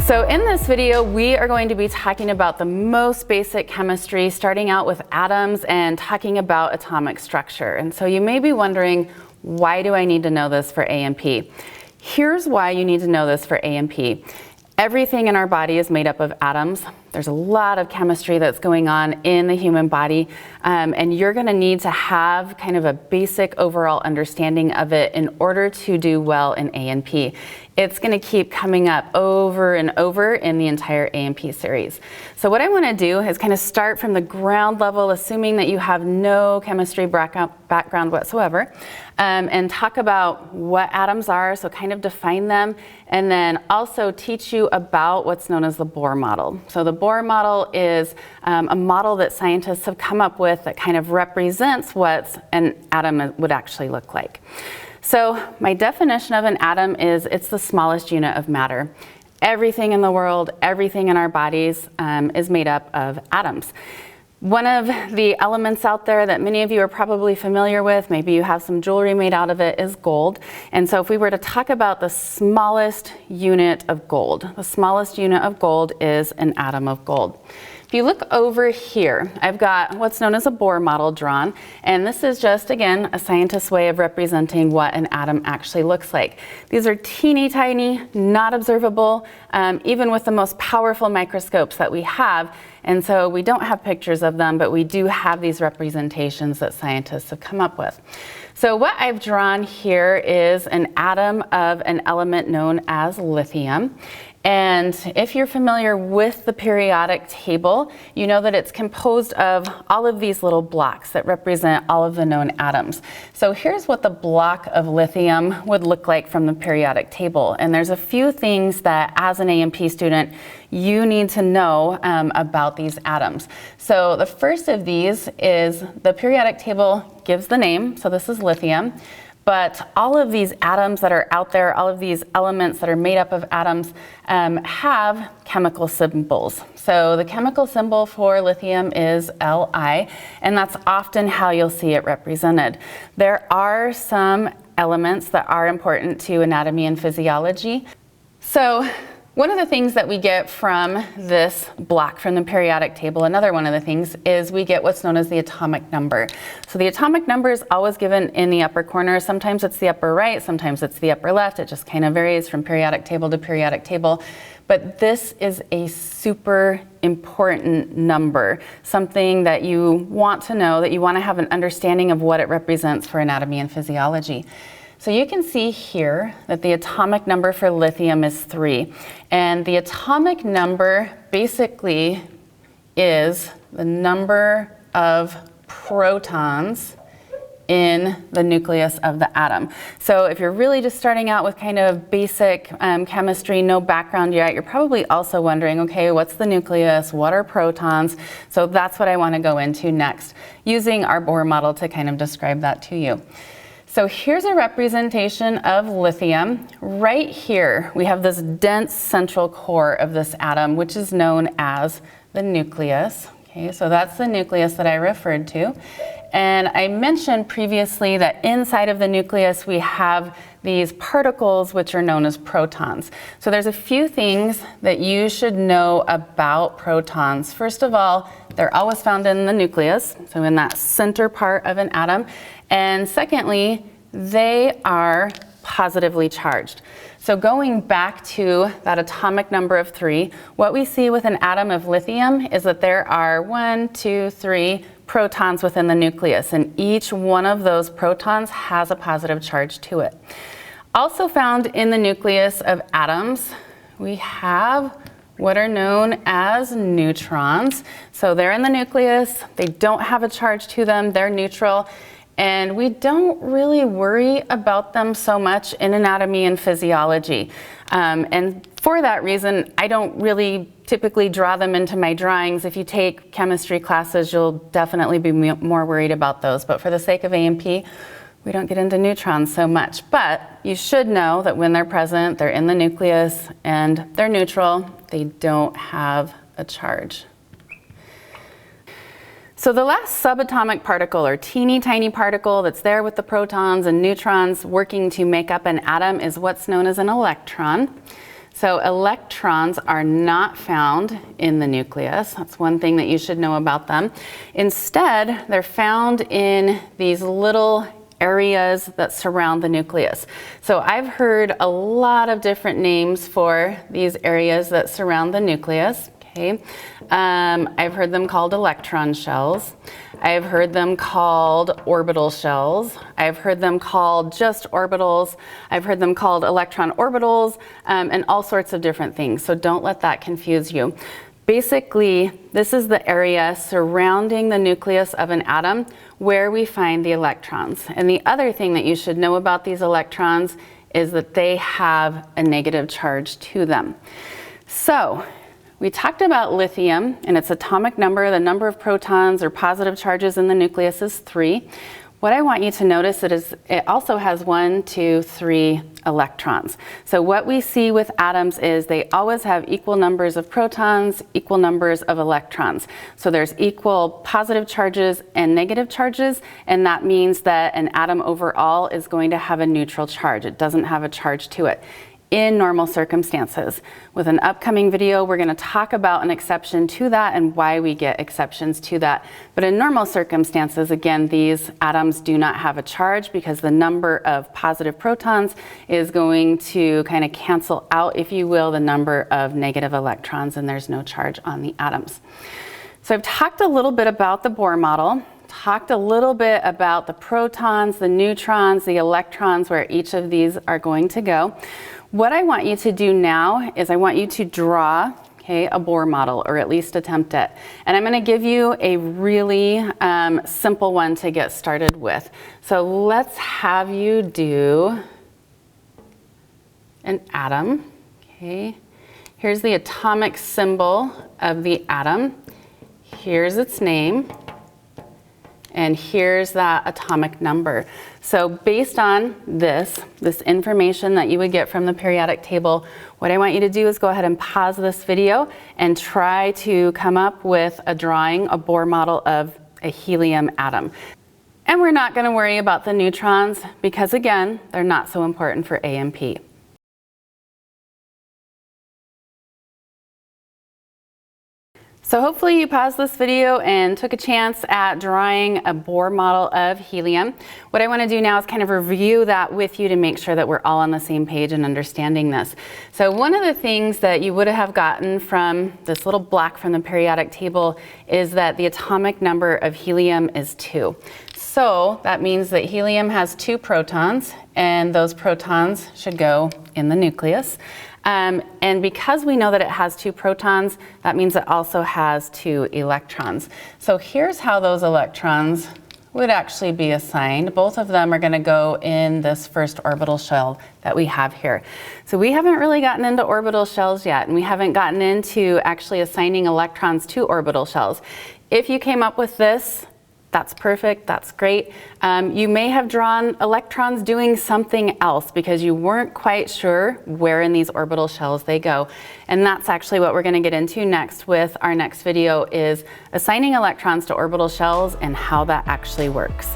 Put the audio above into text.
So in this video, we are going to be talking about the most basic chemistry, starting out with atoms and talking about atomic structure. And so you may be wondering, why do I need to know this for A&P? Here's why you need to know this for A&P. Everything in our body is made up of atoms. There's a lot of chemistry that's going on in the human body, and you're going to need to have kind of a basic overall understanding of it in order to do well in A&P. It's going to keep coming up over and over in the entire A&P series. So what I want to do is kind of start from the ground level, assuming that you have no chemistry background whatsoever, and talk about what atoms are, so kind of define them, and then also teach you about what's known as the Bohr model. So the Bohr model is a model that scientists have come up with that kind of represents what an atom would actually look like. So my definition of an atom is it's the smallest unit of matter. Everything in the world, everything in our bodies is made up of atoms. One of the elements out there that many of you are probably familiar with, maybe you have some jewelry made out of it, is gold. And so if we were to talk about the smallest unit of gold, the smallest unit of gold is an atom of gold. If you look over here, I've got what's known as a Bohr model drawn, and this is just, again, a scientist's way of representing what an atom actually looks like. These are teeny tiny, not observable, even with the most powerful microscopes that we have, and so we don't have pictures of them, but we do have these representations that scientists have come up with. So what I've drawn here is an atom of an element known as lithium. And if you're familiar with the periodic table, you know that it's composed of all of these little blocks that represent all of the known atoms. So here's what the block of lithium would look like from the periodic table. And there's a few things that as an A&P student, you need to know about these atoms. So the first of these is the periodic table gives the name, so this is lithium. But all of these atoms that are out there, all of these elements that are made up of atoms have chemical symbols. So the chemical symbol for lithium is Li, and that's often how you'll see it represented. There are some elements that are important to anatomy and physiology. So one of the things that we get from this block from the periodic table, another one of the things, is we get what's known as the atomic number. So the atomic number is always given in the upper corner. Sometimes it's the upper right, sometimes it's the upper left. It just kind of varies from periodic table to periodic table. But this is a super important number, something that you want to know, that you want to have an understanding of what it represents for anatomy and physiology. So you can see here that the atomic number for lithium is 3. And the atomic number basically is the number of protons in the nucleus of the atom. So if you're really just starting out with kind of basic chemistry, no background yet, you're probably also wondering, okay, what's the nucleus? What are protons? So that's what I want to go into next, using our Bohr model to kind of describe that to you. So here's a representation of lithium. Right here, we have this dense central core of this atom, which is known as the nucleus. Okay, so that's the nucleus that I referred to. And I mentioned previously that inside of the nucleus, we have these particles, which are known as protons. So there's a few things that you should know about protons. First of all, they're always found in the nucleus, so in that center part of an atom. And secondly, they are positively charged. So going back to that atomic number of 3, what we see with an atom of lithium is that there are 1, 2, 3 protons within the nucleus, and each one of those protons has a positive charge to it. Also found in the nucleus of atoms, we have what are known as neutrons. So they're in the nucleus, they don't have a charge to them, they're neutral, and we don't really worry about them so much in anatomy and physiology. And for that reason, I don't really typically draw them into my drawings. If you take chemistry classes, you'll definitely be more worried about those. But for the sake of A&P, we don't get into neutrons so much. But you should know that when they're present, they're in the nucleus and they're neutral. They don't have a charge. So the last subatomic particle, or teeny tiny particle that's there with the protons and neutrons working to make up an atom, is what's known as an electron. So electrons are not found in the nucleus. That's one thing that you should know about them. Instead, they're found in these little areas that surround the nucleus. So I've heard a lot of different names for these areas that surround the nucleus. Okay. I've heard them called electron shells. I've heard them called orbital shells. I've heard them called just orbitals. I've heard them called electron orbitals, and all sorts of different things. So don't let that confuse you. Basically, this is the area surrounding the nucleus of an atom where we find the electrons. And the other thing that you should know about these electrons is that they have a negative charge to them. So we talked about lithium and its atomic number. The number of protons or positive charges in the nucleus is 3. What I want you to notice is it also has 1, 2, 3 electrons. So what we see with atoms is they always have equal numbers of protons, equal numbers of electrons. So there's equal positive charges and negative charges, and that means that an atom overall is going to have a neutral charge. It doesn't have a charge to it in normal circumstances. With an upcoming video, we're going to talk about an exception to that and why we get exceptions to that. But in normal circumstances, again, these atoms do not have a charge because the number of positive protons is going to kind of cancel out, if you will, the number of negative electrons, and there's no charge on the atoms. So I've talked a little bit about the Bohr model, talked a little bit about the protons, the neutrons, the electrons, where each of these are going to go. What I want you to do now is I want you to draw, okay, a Bohr model, or at least attempt it. And I'm going to give you a really simple one to get started with. So let's have you do an atom. Okay. Here's the atomic symbol of the atom. Here's its name. And here's that atomic number. So based on this information that you would get from the periodic table, what I want you to do is go ahead and pause this video and try to come up with a drawing, a Bohr model of a helium atom. And we're not going to worry about the neutrons because, again, they're not so important for A and P. So hopefully you paused this video and took a chance at drawing a Bohr model of helium. What I want to do now is kind of review that with you to make sure that we're all on the same page and understanding this. So one of the things that you would have gotten from this little block from the periodic table is that the atomic number of helium is 2. So that means that helium has 2 protons, and those protons should go in the nucleus. And because we know that it has 2 protons, that means it also has 2 electrons. So here's how those electrons would actually be assigned. Both of them are going to go in this first orbital shell that we have here. So we haven't really gotten into orbital shells yet, and we haven't gotten into actually assigning electrons to orbital shells. If you came up with this, that's perfect, that's great. You may have drawn electrons doing something else because you weren't quite sure where in these orbital shells they go. And that's actually what we're going to get into next with our next video, is assigning electrons to orbital shells and how that actually works.